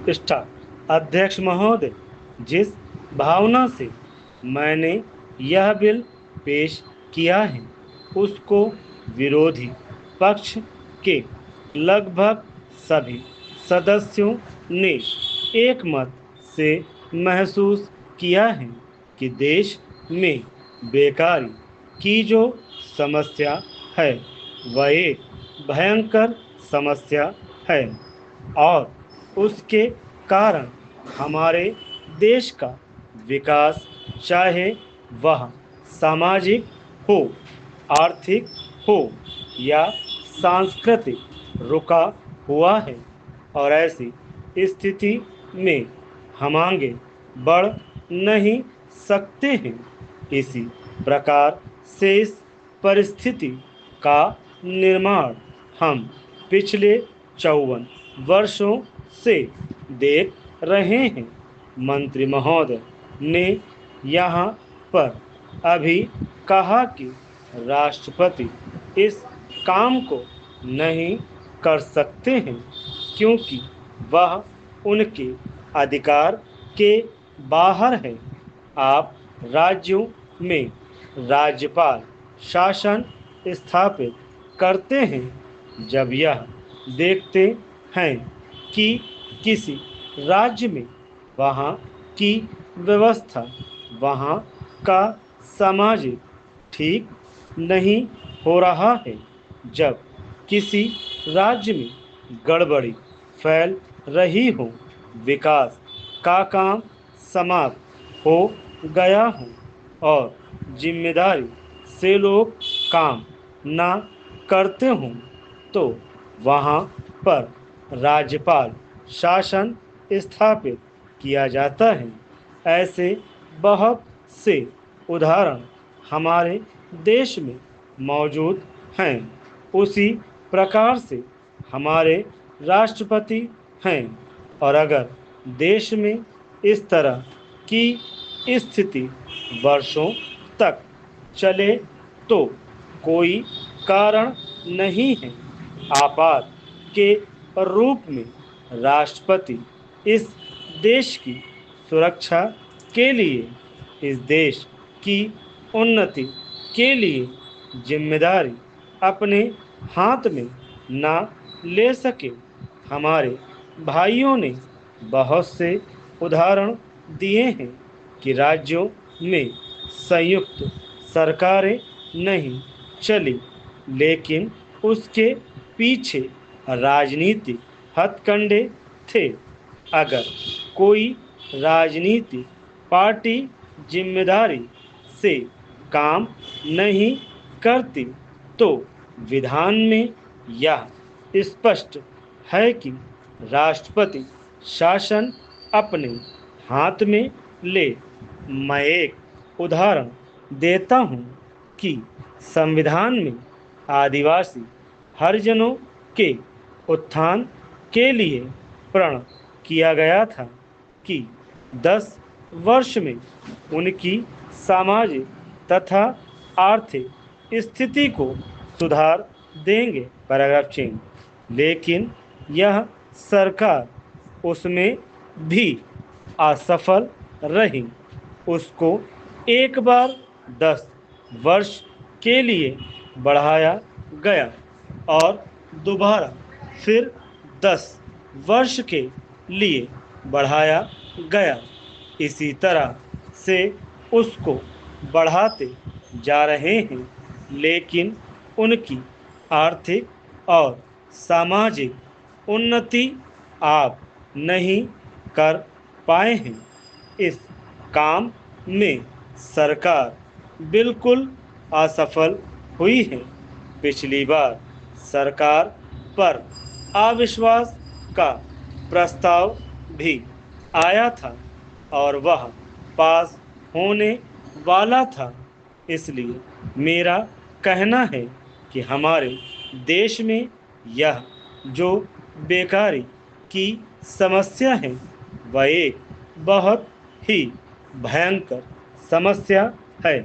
Start. अध्यक्ष महोदय, जिस भावना से मैंने यह बिल पेश किया है उसको विरोधी पक्ष के लगभग सभी सदस्यों ने एक मत से महसूस किया है कि देश में बेकारी की जो समस्या है वह एक भयंकर समस्या है और उसके कारण हमारे देश का विकास, चाहे वह सामाजिक हो, आर्थिक हो या सांस्कृतिक, रुका हुआ है और ऐसी स्थिति में हम आगे बढ़ नहीं सकते हैं। इसी प्रकार से इस परिस्थिति का निर्माण हम पिछले 54 वर्षों से देख रहे हैं। मंत्री महोदय ने यहाँ पर अभी कहा कि राष्ट्रपति इस काम को नहीं कर सकते हैं क्योंकि वह उनके अधिकार के बाहर है। आप राज्यों में राज्यपाल शासन स्थापित करते हैं जब यह देखते हैं कि किसी राज्य में वहाँ की व्यवस्था, वहाँ का सामाजिक ठीक नहीं हो रहा है, जब किसी राज्य में गड़बड़ी फैल रही हो, विकास का काम समाप्त हो गया हो और जिम्मेदारी से लोग काम ना करते हों, तो वहाँ पर राज्यपाल शासन स्थापित किया जाता है। ऐसे बहुत से उदाहरण हमारे देश में मौजूद हैं। उसी प्रकार से हमारे राष्ट्रपति हैं और अगर देश में इस तरह की स्थिति वर्षों तक चले तो कोई कारण नहीं है। आपात के रूप में राष्ट्रपति इस देश की सुरक्षा के लिए, इस देश की उन्नति के लिए जिम्मेदारी अपने हाथ में ना ले सके। हमारे भाइयों ने बहुत से उदाहरण दिए हैं कि राज्यों में संयुक्त सरकारें नहीं चली, लेकिन उसके पीछे राजनीतिक हथकंडे थे। अगर कोई राजनीतिक पार्टी जिम्मेदारी से काम नहीं करती तो विधान में यह स्पष्ट है कि राष्ट्रपति शासन अपने हाथ में ले। मैं एक उदाहरण देता हूँ कि संविधान में आदिवासी हरिजनों के उत्थान के लिए प्रण किया गया था कि 10 वर्ष में उनकी सामाजिक तथा आर्थिक स्थिति को सुधार देंगे। Paragraph change. लेकिन यह सरकार उसमें भी असफल रही। उसको एक बार 10 वर्ष के लिए बढ़ाया गया और दोबारा फिर 10 वर्ष के लिए बढ़ाया गया। इसी तरह से उसको बढ़ाते जा रहे हैं, लेकिन उनकी आर्थिक और सामाजिक उन्नति आप नहीं कर पाए हैं। इस काम में सरकार बिल्कुल असफल हुई है। पिछली बार सरकार पर अविश्वास का प्रस्ताव भी आया था और वह पास होने वाला था। इसलिए मेरा कहना है कि हमारे देश में यह जो बेकारी की समस्या है वह एक बहुत ही भयंकर समस्या है।